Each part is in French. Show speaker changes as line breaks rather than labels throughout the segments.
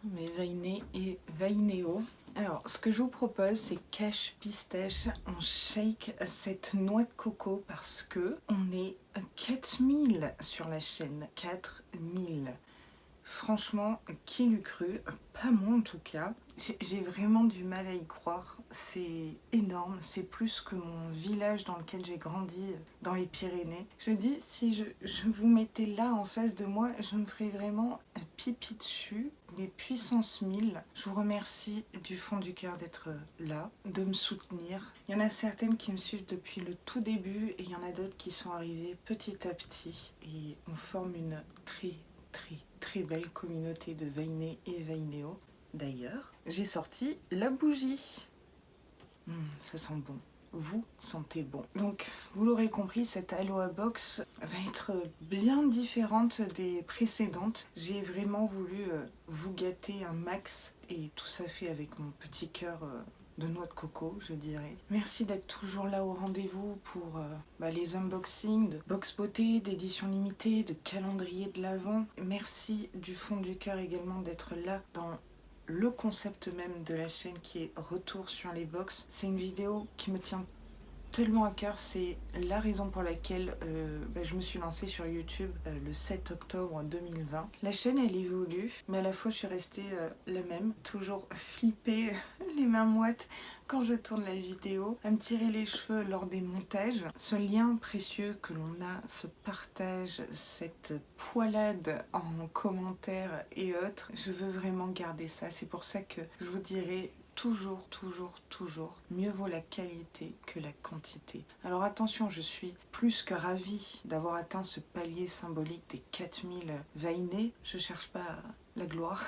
mes Vainé et Vainéo. Alors, ce que je vous propose, c'est cache pistache. On shake cette noix de coco parce que on est 4000 sur la chaîne. 4000. Franchement, qui l'eût cru? Pas moi en tout cas. J'ai vraiment du mal à y croire. C'est énorme. C'est plus que mon village dans lequel j'ai grandi, dans les Pyrénées. Je dis, si je vous mettais là en face de moi, je me ferais vraiment un pipi dessus. Les puissances 1000. Je vous remercie du fond du cœur d'être là, de me soutenir. Il y en a certaines qui me suivent depuis le tout début et il y en a d'autres qui sont arrivées petit à petit. Et on forme une très belle communauté de Vainé et Vainéo. D'ailleurs, j'ai sorti la bougie. Ça sent bon. Vous sentez bon. Donc, vous l'aurez compris, cette Aloha Box va être bien différente des précédentes. J'ai vraiment voulu vous gâter un max et tout ça fait avec mon petit cœur de noix de coco, je dirais. Merci d'être toujours là au rendez-vous pour les unboxings de box beauté, d'édition limitée, de calendrier de l'Avent. Merci du fond du cœur également d'être là dans le concept même de la chaîne qui est Retour sur les box. C'est une vidéo qui me tient tellement à cœur, c'est la raison pour laquelle je me suis lancée sur YouTube le 7 octobre 2020. La chaîne elle évolue, mais à la fois je suis restée la même, toujours flippée, les mains moites quand je tourne la vidéo, à me tirer les cheveux lors des montages. Ce lien précieux que l'on a, ce partage, cette poilade en commentaires et autres, je veux vraiment garder ça. C'est pour ça que je vous dirai toujours, mieux vaut la qualité que la quantité. Alors attention, je suis plus que ravie d'avoir atteint ce palier symbolique des 4000 Vainé. Je cherche pas la gloire.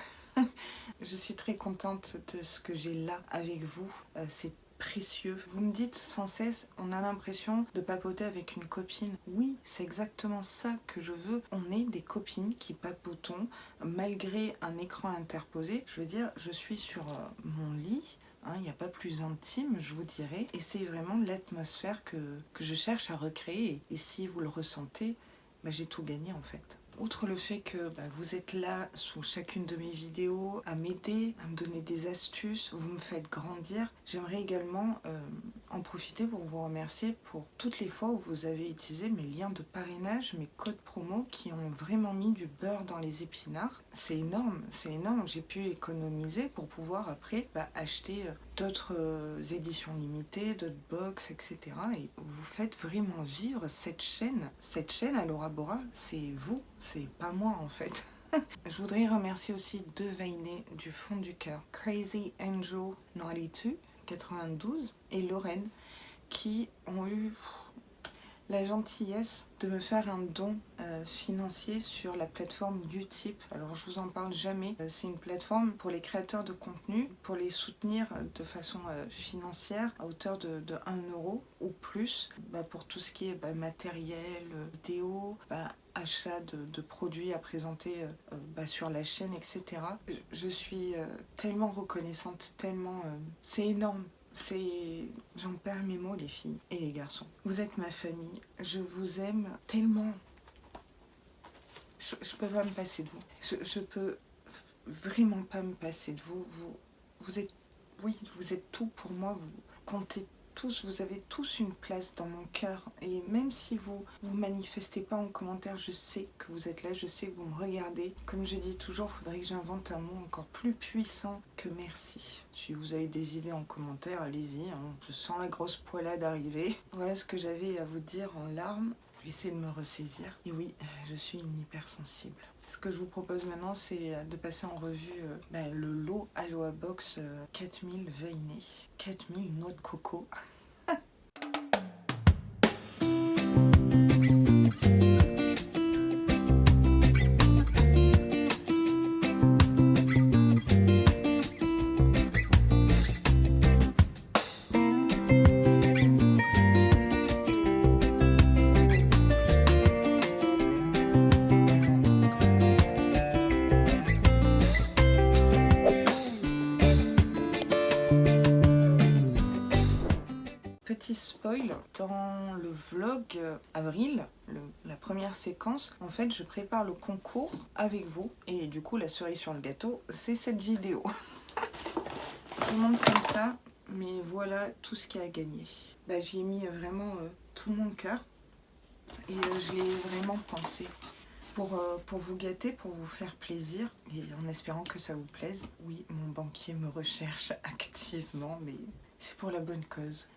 Je suis très contente de ce que j'ai là avec vous. C'est précieux. Vous me dites sans cesse, on a l'impression de papoter avec une copine. Oui, c'est exactement ça que je veux. On est des copines qui papotons malgré un écran interposé. Je veux dire, je suis sur mon lit. Il n'y a pas plus intime, je vous dirais. Et c'est vraiment l'atmosphère que je cherche à recréer. Et si vous le ressentez, j'ai tout gagné en fait. Outre le fait que vous êtes là sous chacune de mes vidéos à m'aider, à me donner des astuces, vous me faites grandir, j'aimerais également en profiter pour vous remercier pour toutes les fois où vous avez utilisé mes liens de parrainage, mes codes promo qui ont vraiment mis du beurre dans les épinards. C'est énorme. J'ai pu économiser pour pouvoir après acheter d'autres éditions limitées, d'autres box, etc. Et vous faites vraiment vivre cette chaîne. Cette chaîne Aloha Bora, c'est vous, c'est pas moi en fait. Je voudrais remercier aussi deux Vainé du fond du cœur. Crazy Angel 92 et Lorraine qui ont eu la gentillesse de me faire un don financier sur la plateforme Utip. Alors je vous en parle jamais, c'est une plateforme pour les créateurs de contenu, pour les soutenir de façon financière à hauteur de 1 euro ou plus, pour tout ce qui est matériel, vidéo, achat de produits à présenter sur la chaîne, etc. Je suis tellement reconnaissante, tellement... c'est énorme. J'en perds mes mots les filles et les garçons. Vous êtes ma famille, je vous aime tellement. Je peux pas me passer de vous. Je peux vraiment pas me passer de vous. Vous êtes tout pour moi, vous comptez tous, vous avez tous une place dans mon cœur. Et même si vous manifestez pas en commentaire, je sais que vous êtes là, je sais que vous me regardez. Comme je dis toujours, il faudrait que j'invente un mot encore plus puissant que merci. Si vous avez des idées en commentaire, allez-y, je sens la grosse poilade arriver. Voilà ce que j'avais à vous dire en larmes. Je vais essayer de me ressaisir. Et oui, je suis une hypersensible. Ce que je vous propose maintenant, c'est de passer en revue le lot Aloha Box 4000 Vainé. 4000 noix de coco. spoil, dans le vlog avril, la première séquence, en fait je prépare le concours avec vous et du coup la cerise sur le gâteau c'est cette vidéo. Je vous montre comme ça, mais voilà tout ce qu'il y a à gagner. Bah, j'y ai mis vraiment tout mon cœur et je l'ai vraiment pensé pour vous gâter, pour vous faire plaisir et en espérant que ça vous plaise. Oui, mon banquier me recherche activement, mais c'est pour la bonne cause.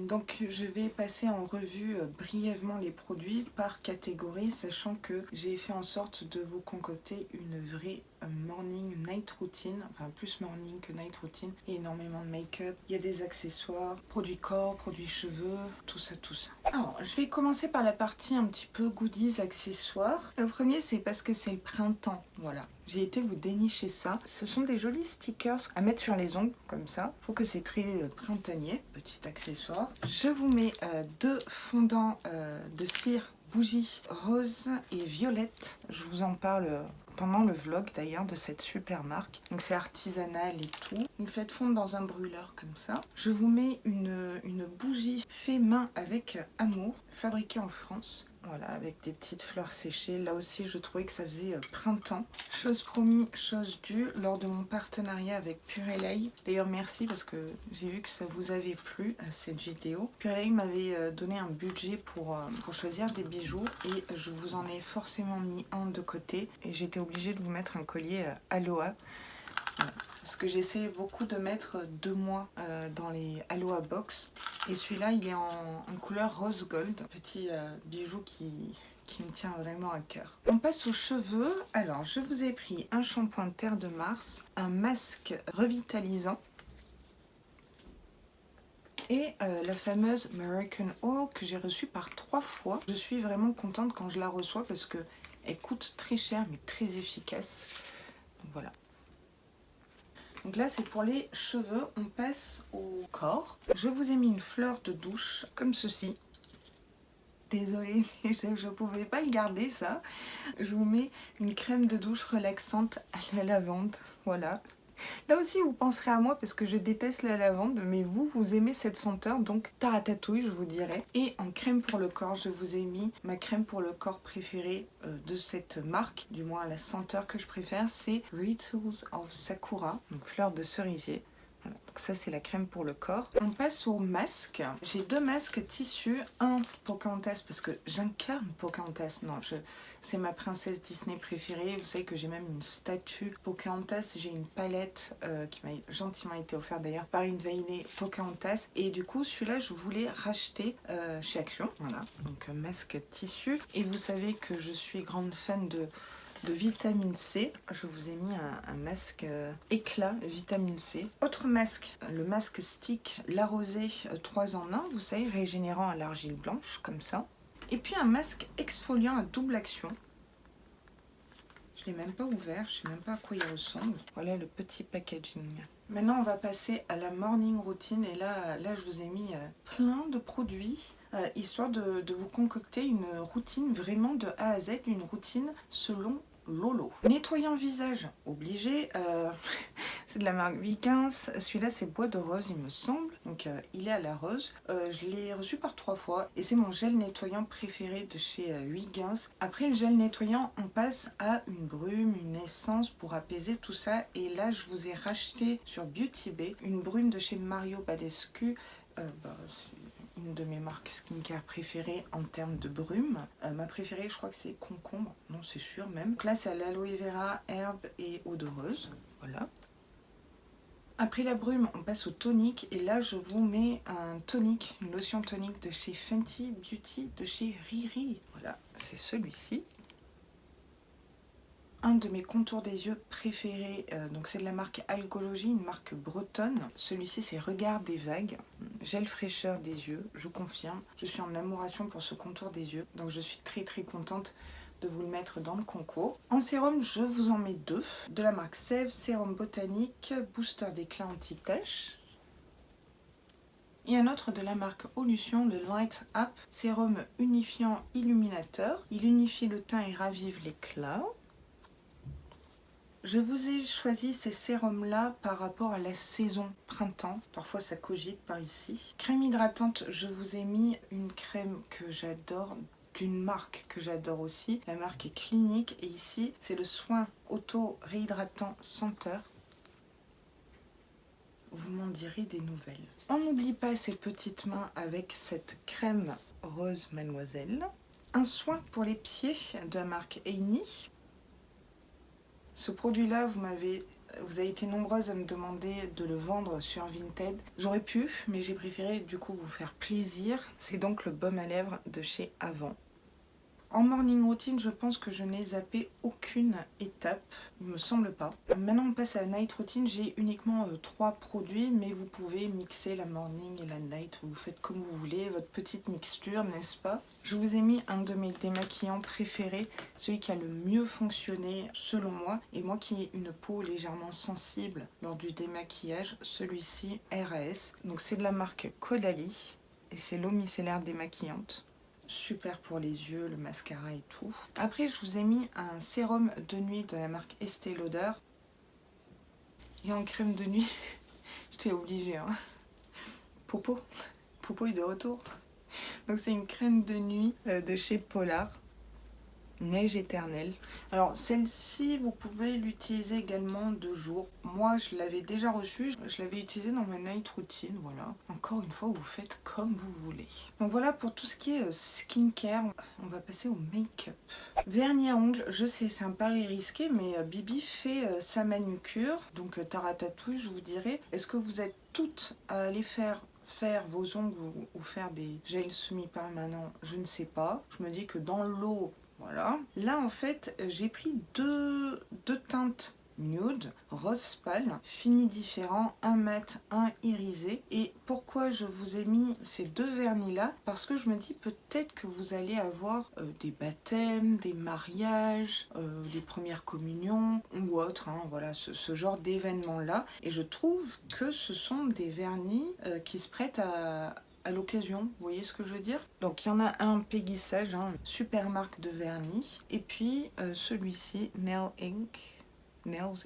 Donc je vais passer en revue brièvement les produits par catégorie, sachant que j'ai fait en sorte de vous concocter une vraie morning night routine, enfin plus morning que night routine. Il y a énormément de make-up, il y a des accessoires, produits corps, produits cheveux, tout ça, tout ça. Alors je vais commencer par la partie un petit peu goodies accessoires. Le premier c'est parce que c'est le printemps, voilà. J'ai été vous dénicher ça. Ce sont des jolis stickers à mettre sur les ongles, comme ça. Je trouve que c'est très printanier, petit accessoire. Je vous mets deux fondants de cire bougie rose et violette. Je vous en parle pendant le vlog d'ailleurs de cette super marque. Donc c'est artisanal et tout. Vous le faites fondre dans un brûleur comme ça. Je vous mets une bougie fait main avec amour, fabriquée en France. Voilà, avec des petites fleurs séchées. Là aussi, je trouvais que ça faisait printemps. Chose promis, chose due, lors de mon partenariat avec Purelei. D'ailleurs, merci parce que j'ai vu que ça vous avait plu, cette vidéo. Purelei m'avait donné un budget pour choisir des bijoux et je vous en ai forcément mis un de côté. Et j'étais obligée de vous mettre un collier Aloha. Parce que j'essaie beaucoup de mettre 2 mois dans les Aloha Box. Et celui-là, il est en couleur rose gold. Petit bijou qui me tient vraiment à cœur. On passe aux cheveux. Alors, je vous ai pris un shampoing Terre de Mars, un masque revitalisant et la fameuse American Oil que j'ai reçue par 3 fois. Je suis vraiment contente quand je la reçois parce qu'elle coûte très cher mais très efficace. Donc voilà. Donc là c'est pour les cheveux, on passe au corps. Je vous ai mis une fleur de douche comme ceci. Désolée, je ne pouvais pas le garder ça. Je vous mets une crème de douche relaxante à la lavande, voilà. Là aussi vous penserez à moi parce que je déteste la lavande, mais vous aimez cette senteur, donc taratatouille je vous dirais. Et en crème pour le corps, je vous ai mis ma crème pour le corps préférée de cette marque, du moins la senteur que je préfère, c'est Rituals of Sakura, donc fleur de cerisier. Voilà, donc ça c'est la crème pour le corps. On passe au masque. J'ai 2 masques tissus, un Pocahontas parce que j'incarne Pocahontas. Non, c'est ma princesse Disney préférée. Vous savez que j'ai même une statue Pocahontas. J'ai une palette qui m'a gentiment été offerte d'ailleurs par une Veinée Pocahontas. Et du coup celui-là je voulais racheter chez Action. Voilà, donc masque tissu. Et vous savez que je suis grande fan de vitamine C. Je vous ai mis un masque éclat vitamine C. Autre masque, le masque stick La Rosée 3 en 1, vous savez, régénérant à l'argile blanche, comme ça. Et puis un masque exfoliant à double action. Je ne l'ai même pas ouvert, je ne sais même pas à quoi il ressemble. Voilà le petit packaging. Maintenant on va passer à la morning routine et là je vous ai mis plein de produits. Histoire de vous concocter une routine vraiment de A à Z, une routine selon Lolo. Nettoyant visage, obligé, c'est de la marque Vikings, celui-là c'est bois de rose il me semble, donc il est à la rose. Je l'ai reçu par 3 fois et c'est mon gel nettoyant préféré de chez Vikings. Après le gel nettoyant, on passe à une brume, une essence pour apaiser tout ça et là je vous ai racheté sur Beauty Bay une brume de chez Mario Badescu. Une de mes marques skincare préférées en termes de brume. Ma préférée, je crois que c'est concombre. Non, c'est sûr même. Donc là, c'est à l'aloe vera, herbe et eau de rose. Voilà. Après la brume, on passe au tonique. Et là, je vous mets un tonique, une lotion tonique de chez Fenty Beauty, de chez Riri. Voilà, c'est celui-ci. Un de mes contours des yeux préférés, donc c'est de la marque Algologie, une marque bretonne. Celui-ci c'est Regard des vagues, gel fraîcheur des yeux, je confirme. Je suis en amoration pour ce contour des yeux, donc je suis très contente de vous le mettre dans le concours. En sérum, je vous en mets 2, de la marque Sève, sérum botanique, booster d'éclat anti-tache. Et un autre de la marque Olution, le Light Up, sérum unifiant illuminateur. Il unifie le teint et ravive l'éclat. Je vous ai choisi ces sérums-là par rapport à la saison printemps. Parfois ça cogite par ici. Crème hydratante, je vous ai mis une crème que j'adore, d'une marque que j'adore aussi. La marque est Clinique et ici c'est le soin auto-réhydratant senteur. Vous m'en direz des nouvelles. On n'oublie pas ces petites mains avec cette crème rose Mademoiselle. Un soin pour les pieds de la marque Aini. Ce produit-là, vous avez été nombreuses à me demander de le vendre sur Vinted. J'aurais pu, mais j'ai préféré du coup vous faire plaisir. C'est donc le baume à lèvres de chez Avon. En morning routine, je pense que je n'ai zappé aucune étape, il me semble pas. Maintenant on passe à la night routine, j'ai uniquement 3 produits, mais vous pouvez mixer la morning et la night, vous faites comme vous voulez, votre petite mixture, n'est-ce pas? Je vous ai mis un de mes démaquillants préférés, celui qui a le mieux fonctionné selon moi, et moi qui ai une peau légèrement sensible lors du démaquillage, celui-ci RAS. Donc c'est de la marque Caudalie, et c'est l'eau micellaire démaquillante. Super pour les yeux, le mascara et tout. Après, je vous ai mis un sérum de nuit de la marque Estée Lauder. Et en crème de nuit, j'étais obligée. Hein. Popo est de retour. Donc c'est une crème de nuit de chez Polar. Neige éternelle. Alors celle-ci, vous pouvez l'utiliser également de jour. Moi, je l'avais déjà reçue. Je l'avais utilisée dans ma night routine. Voilà. Encore une fois, vous faites comme vous voulez. Donc voilà pour tout ce qui est skincare. On va passer au make-up. Vernis à ongles. Je sais, c'est un pari risqué, mais Bibi fait sa manucure. Donc taratatouille, je vous dirais. Est-ce que vous êtes toutes à aller faire vos ongles ou faire des gels semi-permanents? Je ne sais pas. Je me dis que dans l'eau, voilà. Là, en fait, j'ai pris deux teintes nude, rose pâle, finis différents, un mat, un irisé. Et pourquoi je vous ai mis ces 2 vernis-là? Parce que je me dis peut-être que vous allez avoir des baptêmes, des mariages, des premières communions ou autres, hein, voilà, ce genre d'événements-là. Et je trouve que ce sont des vernis qui se prêtent à l'occasion, vous voyez ce que je veux dire? Donc il y en a un Peggy Sage, hein, super marque de vernis, et puis celui-ci Nails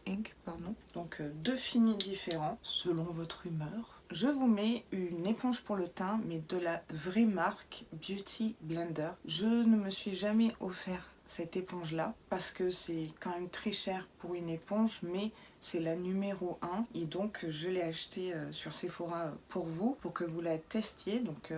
Inc, pardon. Donc 2 finis différents selon votre humeur. Je vous mets une éponge pour le teint, mais de la vraie marque Beauty Blender. Je ne me suis jamais offert cette éponge là parce que c'est quand même très cher pour une éponge, mais c'est la numéro 1 et donc je l'ai acheté sur Sephora pour vous, pour que vous la testiez. Donc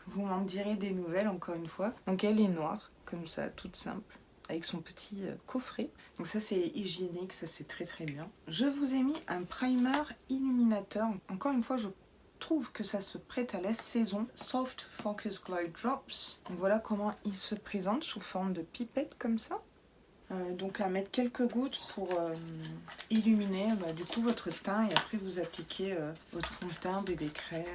vous m'en direz des nouvelles encore une fois. Donc elle est noire comme ça, toute simple, avec son petit coffret. Donc ça c'est hygiénique, ça c'est très très bien. Je vous ai mis un primer illuminateur. Encore une fois, je trouve que ça se prête à la saison. Soft Focus Glow Drops. Donc voilà comment il se présente sous forme de pipette comme ça. Donc à mettre quelques gouttes pour illuminer du coup votre teint, et après vous appliquez votre fond de teint, bébé crème,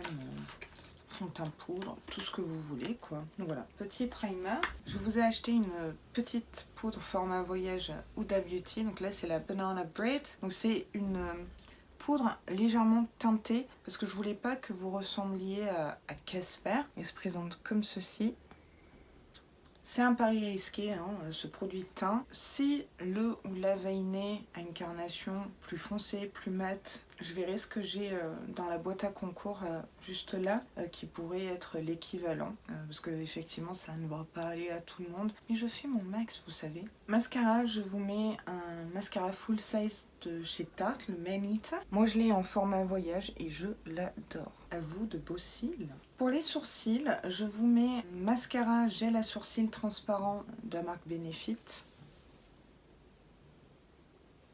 fond de teint poudre, tout ce que vous voulez quoi. Donc voilà, petit primer. Je vous ai acheté une petite poudre format voyage Huda Beauty. Donc là c'est la Banana Bread. Donc c'est une poudre légèrement teintée parce que je voulais pas que vous ressembliez à Casper. Elle se présente comme ceci. C'est un pari risqué, hein, ce produit teint. Si le ou la veinée a une carnation plus foncée, plus mate, je verrai ce que j'ai dans la boîte à concours juste là, qui pourrait être l'équivalent. Parce que effectivement ça ne va pas aller à tout le monde. Mais je fais mon max, vous savez. Mascara, je vous mets un mascara full size de chez Tarte, le Manita. Moi je l'ai en format voyage et je l'adore. À vous de beaux cils. Pour les sourcils, je vous mets mascara gel à sourcils transparent de la marque Benefit.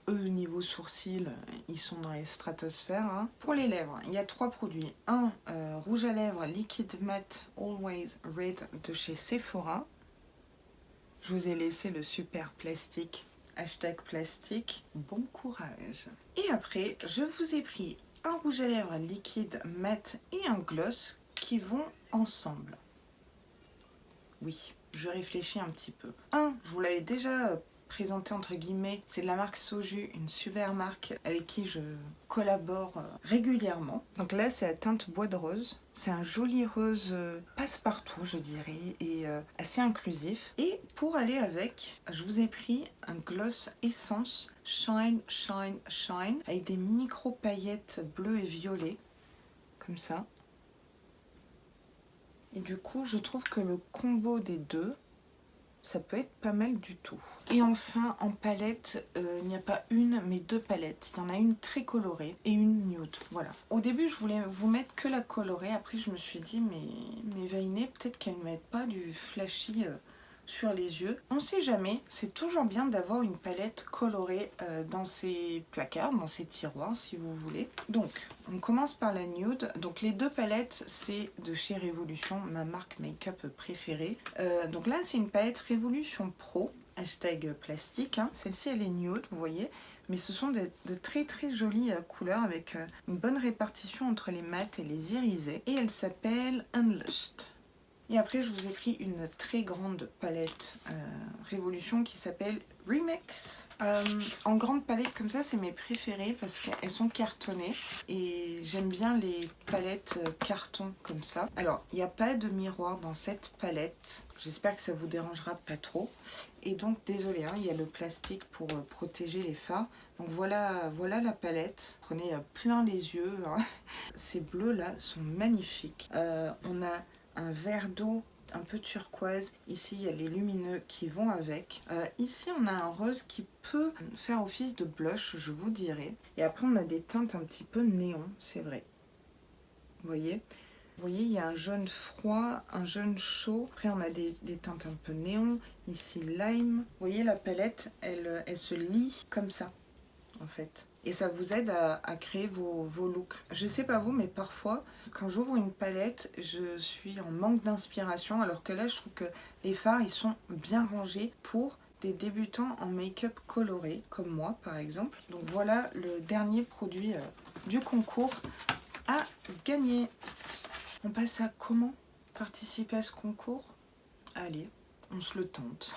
Eux, niveau sourcils, ils sont dans les stratosphères. Hein. Pour les lèvres, il y a 3 produits. Un rouge à lèvres liquide matte Always Red de chez Sephora. Je vous ai laissé le super plastique. #plastique. Bon courage. Et après, je vous ai pris un rouge à lèvres liquide mat et un gloss qui vont ensemble. Oui, je réfléchis un petit peu. Je vous l'avais déjà présenter entre guillemets. C'est de la marque Soju, une super marque avec qui je collabore régulièrement. Donc là, c'est la teinte bois de rose. C'est un joli rose passe-partout, je dirais, et assez inclusif. Et pour aller avec, je vous ai pris un gloss Essence Shine, Shine, Shine avec des micro paillettes bleues et violettes, comme ça. Et du coup, je trouve que le combo des deux, ça peut être pas mal du tout. Et enfin, en palette, il n'y a pas une, mais deux palettes. Il y en a une très colorée et une nude. Voilà. Au début, je voulais vous mettre que la colorée. Après, je me suis dit, mais Vainé, peut-être qu'elle ne met pas du flashy sur les yeux. On sait jamais. C'est toujours bien d'avoir une palette colorée dans ses placards, dans ses tiroirs, si vous voulez. Donc, on commence par la nude. Donc, les deux palettes, c'est de chez Révolution, ma marque make-up préférée. Donc là, c'est une palette Révolution Pro. Hashtag plastique, hein. Celle-ci elle est nude, vous voyez, mais ce sont de très très jolies couleurs avec une bonne répartition entre les mats et les irisés. Et elle s'appelle Unleashed. Et après, je vous ai pris une très grande palette Révolution qui s'appelle Remix. En grande palette comme ça, c'est mes préférées parce qu'elles sont cartonnées. Et j'aime bien les palettes carton comme ça. Alors, il n'y a pas de miroir dans cette palette. J'espère que ça vous dérangera pas trop. Et donc, désolé, hein, il y a le plastique pour protéger les fards. Donc voilà la palette. Prenez plein les yeux. Hein. Ces bleus-là sont magnifiques. On a un vert d'eau un peu turquoise. Ici, il y a les lumineux qui vont avec. Ici, on a un rose qui peut faire office de blush, je vous dirais. Et après, on a des teintes un petit peu néon, c'est vrai. Vous voyez ? Vous voyez, il y a un jaune froid, un jaune chaud. Après, on a des teintes un peu néon. Ici, lime. Vous voyez, la palette, elle se lie comme ça, en fait. Et ça vous aide à créer vos looks. Je sais pas vous, mais parfois, quand j'ouvre une palette, je suis en manque d'inspiration. Alors que là, je trouve que les fards, ils sont bien rangés pour des débutants en make-up coloré, comme moi, par exemple. Donc voilà le dernier produit du concours à gagner. On passe à comment participer à ce concours? Allez, on se le tente.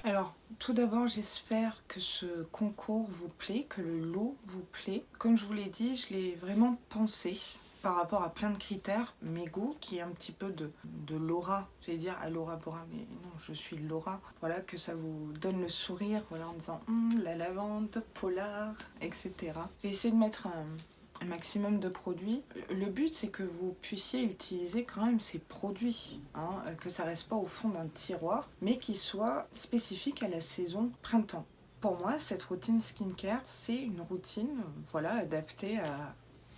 Alors, tout d'abord, j'espère que ce concours vous plaît, que le lot vous plaît. Comme je vous l'ai dit, je l'ai vraiment pensé par rapport à plein de critères. Mes goûts, qui est un petit peu de Laura, j'allais dire à Laura Bora, mais non, je suis Laura. Voilà, que ça vous donne le sourire, voilà, en disant la lavande, polar, etc. J'ai essayé de mettre un maximum de produits. Le but, c'est que vous puissiez utiliser quand même ces produits, hein, que ça reste pas au fond d'un tiroir, mais qui soit spécifique à la saison printemps. Pour moi, cette routine skincare, c'est une routine, voilà, adaptée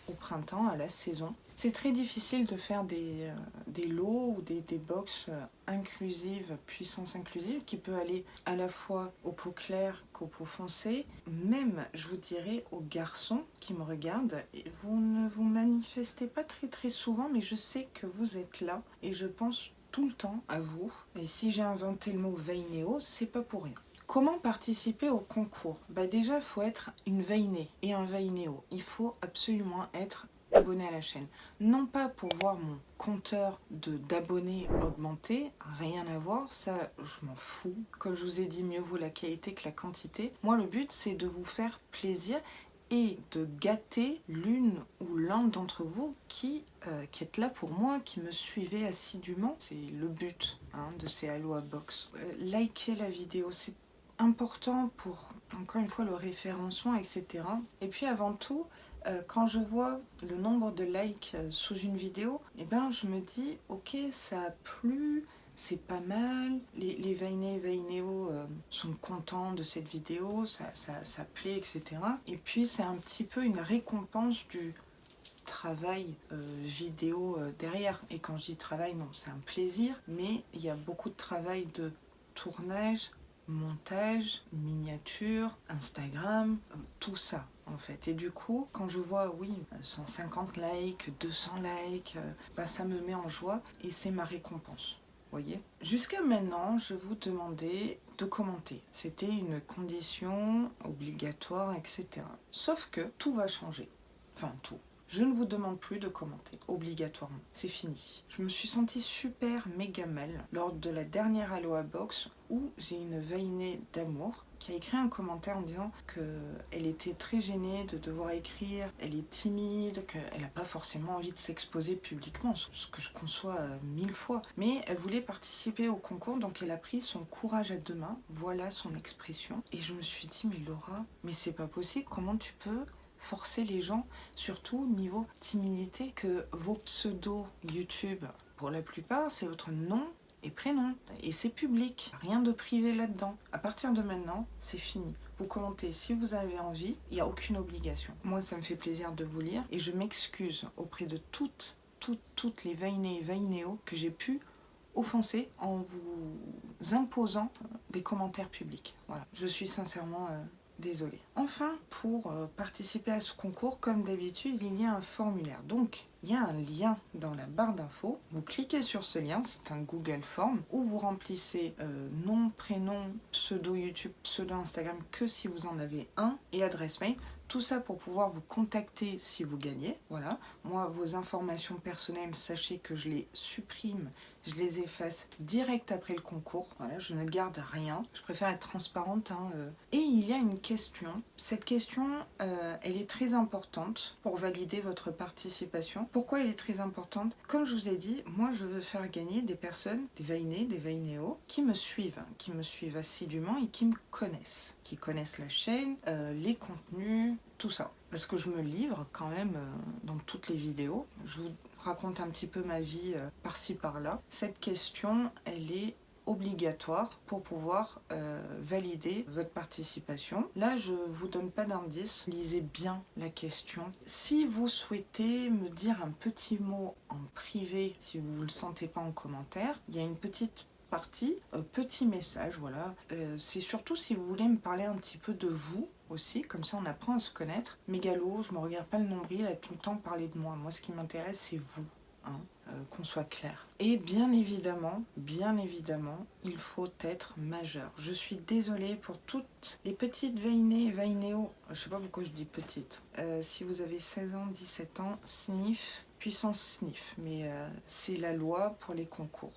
au printemps, à la saison. C'est très difficile de faire des lots ou des box inclusives, puissance inclusive, qui peut aller à la fois aux peaux claires qu'aux peaux foncées. Même, je vous dirais, aux garçons qui me regardent, vous ne vous manifestez pas très très souvent, mais je sais que vous êtes là et je pense tout le temps à vous. Et si j'ai inventé le mot Vainéo, c'est pas pour rien. Comment participer au concours? Déjà, il faut être une Vainé et un Vainéo. Il faut absolument être abonné à la chaîne. Non pas pour voir mon compteur d'abonnés augmenter, rien à voir, ça je m'en fous. Comme je vous ai dit, mieux vaut la qualité que la quantité. Moi, le but, c'est de vous faire plaisir et de gâter l'une ou l'un d'entre vous qui êtes là pour moi, qui me suivez assidûment. C'est le but de ces Aloha Box. Likez la vidéo, c'est important pour, encore une fois, le référencement, etc. Et puis avant tout, quand je vois le nombre de likes sous une vidéo, je me dis, ok, ça a plu, c'est pas mal, les Vainé et Vainéo sont contents de cette vidéo, ça plaît, etc. Et puis c'est un petit peu une récompense du travail vidéo derrière. Et quand je dis travail, non, c'est un plaisir, mais il y a beaucoup de travail de tournage, montage, miniature, Instagram, tout ça en fait. Et du coup, quand je vois, oui, 150 likes, 200 likes, ça me met en joie et c'est ma récompense. Voyez. Jusqu'à maintenant, je vous demandais de commenter. C'était une condition obligatoire, etc. Sauf que tout va changer. Enfin, tout. Je ne vous demande plus de commenter, obligatoirement. C'est fini. Je me suis sentie super méga mal lors de la dernière Aloha Box où j'ai une Vainée d'amour qui a écrit un commentaire en disant qu'elle était très gênée de devoir écrire, elle est timide, qu'elle n'a pas forcément envie de s'exposer publiquement, ce que je conçois 1000 fois. Mais elle voulait participer au concours, donc elle a pris son courage à deux mains, voilà son expression. Et je me suis dit, mais Laura, mais c'est pas possible, comment tu peux forcer les gens, surtout niveau timidité, que vos pseudos YouTube, pour la plupart, c'est votre nom et prénom, et c'est public, rien de privé là-dedans. À partir de maintenant, c'est fini. Vous commentez si vous avez envie, il n'y a aucune obligation. Moi, ça me fait plaisir de vous lire, et je m'excuse auprès de toutes les Vainés et Vainéos que j'ai pu offenser en vous imposant des commentaires publics. Voilà, je suis sincèrement désolée. Enfin, pour participer à ce concours, comme d'habitude, il y a un formulaire. Donc, il y a un lien dans la barre d'infos. Vous cliquez sur ce lien, c'est un Google Form, où vous remplissez nom, prénom, pseudo YouTube, pseudo Instagram, que si vous en avez un, et adresse mail. Tout ça pour pouvoir vous contacter si vous gagnez. Voilà. Moi, vos informations personnelles, sachez que je les supprime, je les efface direct après le concours. Voilà, je ne garde rien. Je préfère être transparente. Et il y a une question. Cette question, elle est très importante pour valider votre participation. Pourquoi elle est très importante? Comme je vous ai dit, moi, je veux faire gagner des personnes, des Vainés, des Vainéos, qui me suivent assidûment et qui me connaissent. Qui connaissent la chaîne, les contenus, tout ça. Parce que je me livre quand même dans toutes les vidéos. Je vous raconte un petit peu ma vie par-ci par-là. Cette question, elle est obligatoire pour pouvoir valider votre participation. Là, je vous donne pas d'indice. Lisez bien la question. Si vous souhaitez me dire un petit mot en privé, si vous ne le sentez pas en commentaire, il y a une petite partie, petit message, voilà. C'est surtout si vous voulez me parler un petit peu de vous aussi, comme ça on apprend à se connaître. Mégalo, je me regarde pas le nombril à tout le temps parler de moi. Moi, ce qui m'intéresse, c'est vous, hein, qu'on soit clair. Et bien évidemment, il faut être majeur. Je suis désolée pour toutes les petites Vainées et Vainéos. Je sais pas pourquoi je dis petites. Si vous avez 16 ans, 17 ans, sniff, puissance sniff. Mais c'est la loi pour les concours.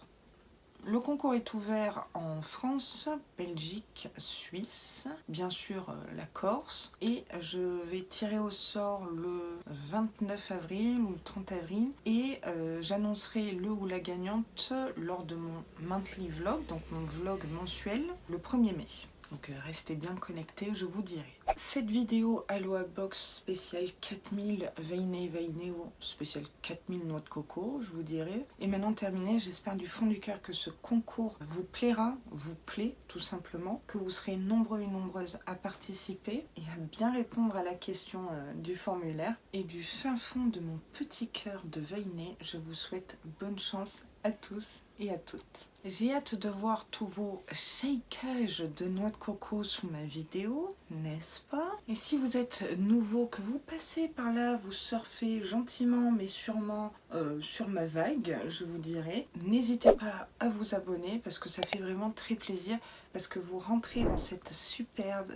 Le concours est ouvert en France, Belgique, Suisse, bien sûr la Corse, et je vais tirer au sort le 29 avril ou le 30 avril, et j'annoncerai le ou la gagnante lors de mon monthly vlog, donc mon vlog mensuel, le 1er mai. Donc restez bien connectés, je vous dirai. Cette vidéo Aloha Box spéciale 4000 Vainés Vainéo, spéciale 4000 noix de coco, je vous dirai. Et maintenant terminé, j'espère du fond du cœur que ce concours vous plaira, vous plaît tout simplement, que vous serez nombreux et nombreuses à participer et à bien répondre à la question du formulaire. Et du fin fond de mon petit cœur de Vainé, je vous souhaite bonne chance à tous et à toutes. J'ai hâte de voir tous vos shakages de noix de coco sous ma vidéo, n'est-ce pas? Et si vous êtes nouveau, que vous passez par là, vous surfez gentiment mais sûrement sur ma vague, je vous dirai, n'hésitez pas à vous abonner parce que ça fait vraiment très plaisir, parce que vous rentrez dans cette superbe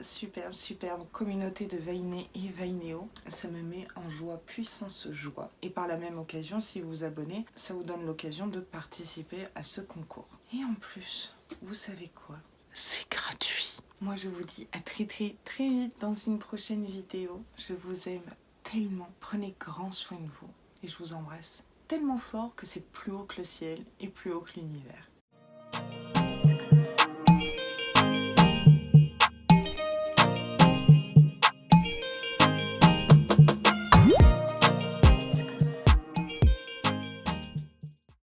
communauté de Vainés et Vainéos. Ça me met en joie, puissance joie. Et par la même occasion, si vous vous abonnez, ça vous donne l'occasion de participer à ce concours. Et en plus, vous savez quoi? C'est gratuit. Moi, je vous dis à très vite dans une prochaine vidéo. Je vous aime tellement. Prenez grand soin de vous. Et je vous embrasse tellement fort que c'est plus haut que le ciel et plus haut que l'univers.